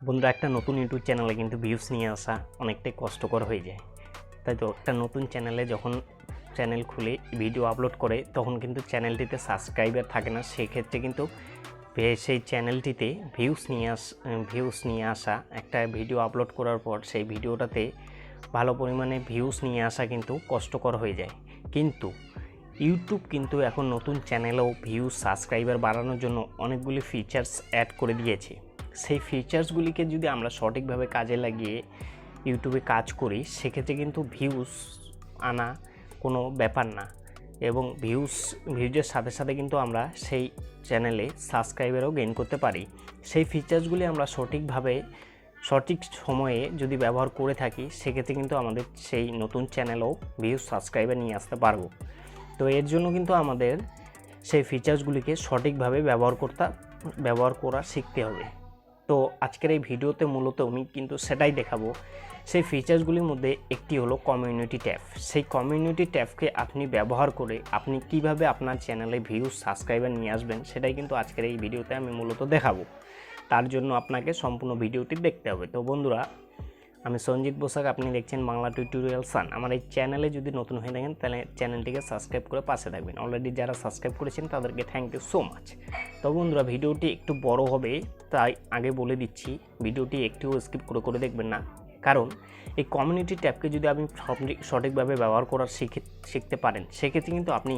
বন্ধুরা, একটা নতুন ইউটিউব চ্যানেলে কিন্তু ভিউজ নিয়ে আসা অনেকটাই কষ্টকর হয়ে যায়। তাই তো একটা নতুন চ্যানেলে যখন চ্যানেল খুলে ভিডিও আপলোড করে তখন কিন্তু চ্যানেলটিতে সাবস্ক্রাইবার থাকে না। সেক্ষেত্রে কিন্তু সেই চ্যানেলটিতে ভিউজ নিয়ে আসা একটা ভিডিও আপলোড করার পর সেই ভিডিওটাতে ভালো পরিমাণে ভিউজ নিয়ে আসা কিন্তু কষ্টকর হয়ে যায়। কিন্তু ইউটিউব কিন্তু এখন নতুন চ্যানেলেও ভিউজ সাবস্ক্রাইবার বাড়ানোর জন্য অনেকগুলি ফিচার্স অ্যাড করে দিয়েছে। সেই ফিচার্সগুলিকে যদি আমরা সঠিকভাবে কাজে লাগিয়ে ইউটিউবে কাজ করি সেক্ষেত্রে কিন্তু ভিউজ আনা কোনো ব্যাপার না, এবং ভিউজের সাথে সাথে কিন্তু আমরা সেই চ্যানেলে সাবস্ক্রাইবারও গেইন করতে পারি। সেই ফিচার্সগুলি আমরা সঠিক সময়ে যদি ব্যবহার করে থাকি সেক্ষেত্রে কিন্তু আমাদের সেই নতুন চ্যানেলেও ভিউজ সাবস্ক্রাইবার নিয়ে আসতে পারবো। তো এর জন্য কিন্তু আমাদের সেই ফিচার্সগুলিকে সঠিকভাবে ব্যবহার করা শিখতে হবে। তো আজকের এই ভিডিওতে মূলত আমি কিন্তু সেটাই দেখাবো। সেই ফিচার্সগুলির মধ্যে একটি হলো কমিউনিটি ট্যাব। সেই কমিউনিটি ট্যাবকে আপনি ব্যবহার করে আপনি কিভাবে আপনার চ্যানেলে ভিউজ সাবস্ক্রাইবার নিয়ে আসবেন সেটাই কিন্তু আজকের এই ভিডিওতে আমি মূলত দেখাবো। তার জন্য আপনাকে সম্পূর্ণ ভিডিওটি দেখতে হবে। তো বন্ধুরা, আমি সঞ্জিত বসাক, আপনি দেখছেন বাংলা টিউটোরিয়াল সান। আমার এই চ্যানেলে যদি নতুন হয়ে থাকেন তাহলে চ্যানেলটিকে সাবস্ক্রাইব করে পাশে থাকবেন। অলরেডি যারা সাবস্ক্রাইব করেছেন তাদেরকে থ্যাংক ইউ সো মাচ। তো বন্ধুরা, ভিডিওটি একটু বড় হবে, তাই আগে বলে দিচ্ছি ভিডিওটি একটু স্কিপ করে দেখবেন না। কারণ এই কমিউনিটি ট্যাবকে যদি আপনি সঠিকভাবে ব্যবহার করা শিখতে পারেন সেক্ষেত্রে কিন্তু আপনি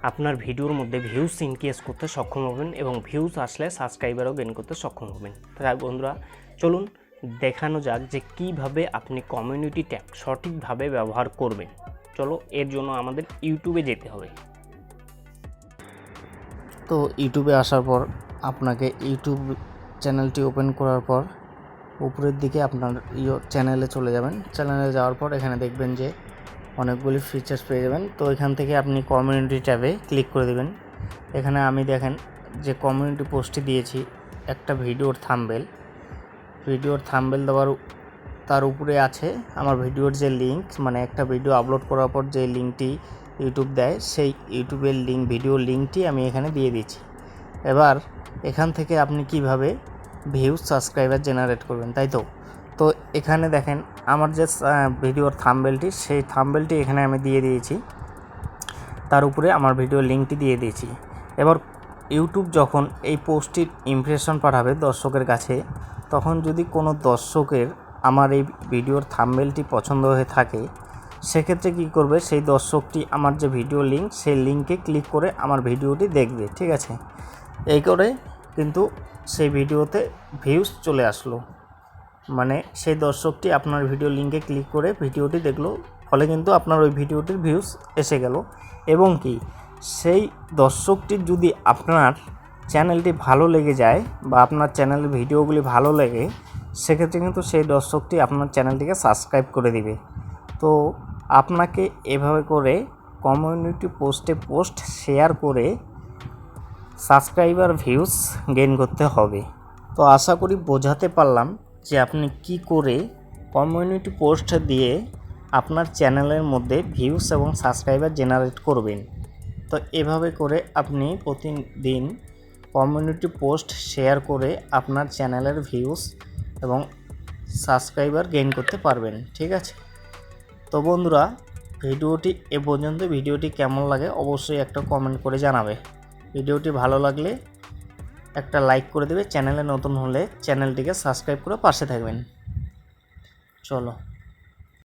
আপনার ভিডিওর মধ্যে ভিউজ ইনক্রিজ করতে সক্ষম হবেন এবং ভিউজ আসলে সাবস্ক্রাইবারও গেইন করতে সক্ষম হবেন। তাই বন্ধুরা, চলুন দেখানো যাক যে কিভাবে আপনি কমিউনিটি ট্যাব সঠিকভাবে ব্যবহার করবেন। চলো, এর জন্য আমাদের ইউটিউবে যেতে হবে। তো ইউটিউবে আসার পর আপনাকে ইউটিউব চ্যানেলটি ওপেন করার পর উপরের দিকে আপনার চ্যানেলে চলে যাবেন। চ্যানেলে যাওয়ার পর এখানে দেখবেন যে অনেকগুলি ফিচার্স পেয়ে যাবেন। তো এখান থেকে আপনি কমিউনিটি ট্যাবে ক্লিক করে দেবেন। এখানে আমি দেখেন যে কমিউনিটি পোস্টটি দিয়েছি একটা ভিডিওর থাম্বনেল দেওয়ার তার উপরে আছে আমার ভিডিওর যে লিঙ্ক, মানে একটা ভিডিও আপলোড করার পর যে লিঙ্কটি ইউটিউব দেয় সেই ইউটিউবের ভিডিওর লিঙ্কটি আমি এখানে দিয়ে দিচ্ছি। এবার এখান থেকে আপনি কিভাবে ভিউজ সাবস্ক্রাইবার জেনারেট করবেন, তাই তো এখানে দেখেন আমার যে ভিডিওর থাম্বনেলটি, সেই থাম্বনেলটি এখানে আমি দিয়ে দিয়েছি, তার উপরে আমার ভিডিওর লিঙ্কটি দিয়ে দিয়েছি। এবার ইউটিউব যখন এই পোস্টটির ইমপ্রেশন পাঠাবে দর্শকের কাছে, তখন যদি কোনো দর্শকের আমার এই ভিডিওর থাম্বনেলটি পছন্দ হয়ে থাকে সেক্ষেত্রে কী করবে, সেই দর্শকটি আমার যে ভিডিও লিঙ্ক সেই লিঙ্কে ক্লিক করে আমার ভিডিওটি দেখবে। ঠিক আছে, এই করে কিন্তু সেই ভিডিওতে ভিউজ চলে আসলো, মানে সেই দর্শকটি আপনার ভিডিও লিঙ্কে ক্লিক করে ভিডিওটি দেখলো, ফলে কিন্তু আপনার ওই ভিডিওটির ভিউজ এসে গেল। এবং কি সেই দর্শকটির যদি আপনার চ্যানেলটি ভালো লেগে যায় বা আপনার চ্যানেলের ভিডিওগুলি ভালো লাগে সেক্ষেত্রে কিন্তু সেই দর্শকটি আপনার চ্যানেলটিকে সাবস্ক্রাইব করে দিবে। তো আপনাকে এভাবে করে কমিউনিটি পোস্ট শেয়ার করে সাবস্ক্রাইবার ভিউজ গেইন করতে হবে। তো আশা করি বোঝাতে পারলাম যে আপনি কি করে কমিউনিটি পোস্ট দিয়ে আপনার চ্যানেলের মধ্যে ভিউজ এবং সাবস্ক্রাইবার জেনারেট করবেন। তো এভাবে করে আপনি প্রতিদিন কমিউনিটি পোস্ট শেয়ার করে আপনার চ্যানেলের ভিউজ এবং সাবস্ক্রাইবার গেইন করতে পারবেন। ঠিক আছে, তো বন্ধুরা, ভিডিওটি এ পর্যন্ত। ভিডিওটি কেমন লাগে অবশ্যই একটা কমেন্ট করে জানাবে। ভিডিওটি ভালো লাগলে একটা লাইক করে দেবে। চ্যানেলে নতুন হলে চ্যানেলটিকে সাবস্ক্রাইব করে পাশে থাকবেন। চলো।